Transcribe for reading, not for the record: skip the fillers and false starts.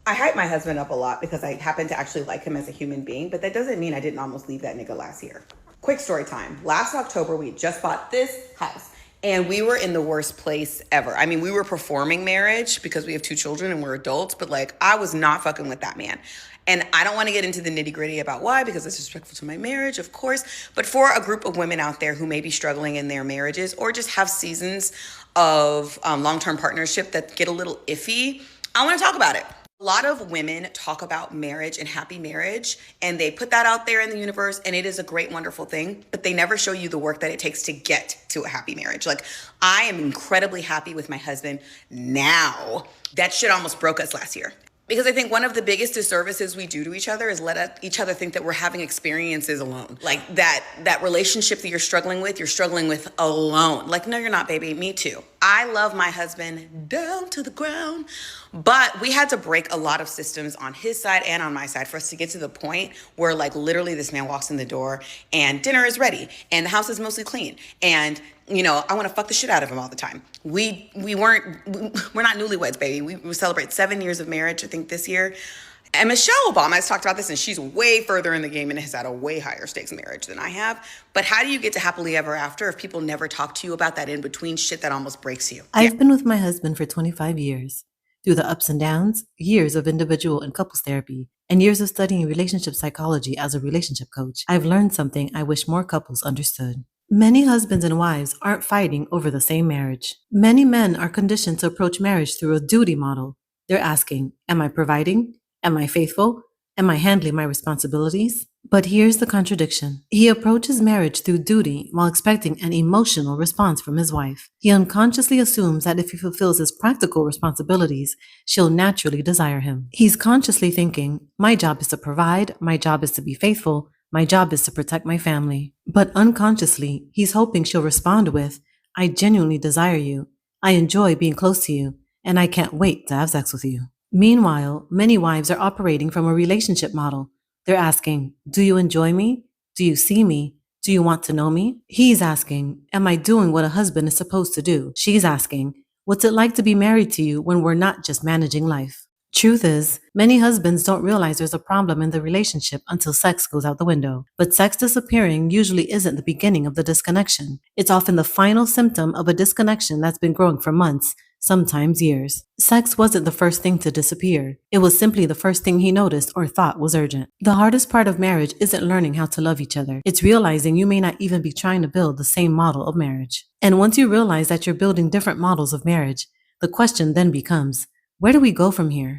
I hype my husband up a lot because I happen to actually like him as a human being, but that doesn't mean I didn't almost leave that nigga last year. Quick story time. Last October, we just bought this house and we were in the worst place ever. I mean, we were performing marriage because we have 2 children and we're adults, but like I was not fucking with that man. And I don't want to get into the nitty gritty about why, because it's disrespectful to my marriage, of course. But for a group of women out there who may be struggling in their marriages or just have seasons of long-term partnership that get a little iffy, I want to talk about it. A lot of women talk about marriage and happy marriage, and they put that out there in the universe, and it is a great, wonderful thing, but they never show you the work that it takes to get to a happy marriage. Like, I am incredibly happy with my husband now. That shit almost broke us last year. Because I think one of the biggest disservices we do to each other is let each other think that we're having experiences alone. Like that relationship that you're struggling with alone. Like, no, you're not, baby. Me too. I love my husband down to the ground. But we had to break a lot of systems on his side and on my side for us to get to the point where like literally this man walks in the door and dinner is ready and the house is mostly clean. And I want to fuck the shit out of him all the time. We're not newlyweds, baby. We celebrate 7 years of marriage, I think, this year. And Michelle Obama has talked about this, and she's way further in the game and has had a way higher stakes marriage than I have. But how do you get to happily ever after if people never talk to you about that in-between shit that almost breaks you? I've been with my husband for 25 years. Through the ups and downs, years of individual and couples therapy, and years of studying relationship psychology as a relationship coach, I've learned something I wish more couples understood. Many husbands and wives aren't fighting over the same marriage. Many men are conditioned to approach marriage through a duty model. They're asking, am I providing? Am I faithful? Am I handling my responsibilities? But here's the contradiction. He approaches marriage through duty while expecting an emotional response from his wife. He unconsciously assumes that if he fulfills his practical responsibilities, she'll naturally desire him. He's consciously thinking, my job is to provide, my job is to be faithful, my job is to protect my family. But unconsciously, he's hoping she'll respond with, I genuinely desire you, I enjoy being close to you, and I can't wait to have sex with you. Meanwhile, many wives are operating from a relationship model. They're asking, do you enjoy me? Do you see me? Do you want to know me? He's asking, am I doing what a husband is supposed to do? She's asking, what's it like to be married to you when we're not just managing life? Truth is, many husbands don't realize there's a problem in the relationship until sex goes out the window. But sex disappearing usually isn't the beginning of the disconnection. It's often the final symptom of a disconnection that's been growing for months, sometimes years. Sex wasn't the first thing to disappear. It was simply the first thing he noticed or thought was urgent. The hardest part of marriage isn't learning how to love each other. It's realizing you may not even be trying to build the same model of marriage. And once you realize that you're building different models of marriage, the question then becomes, where do we go from here?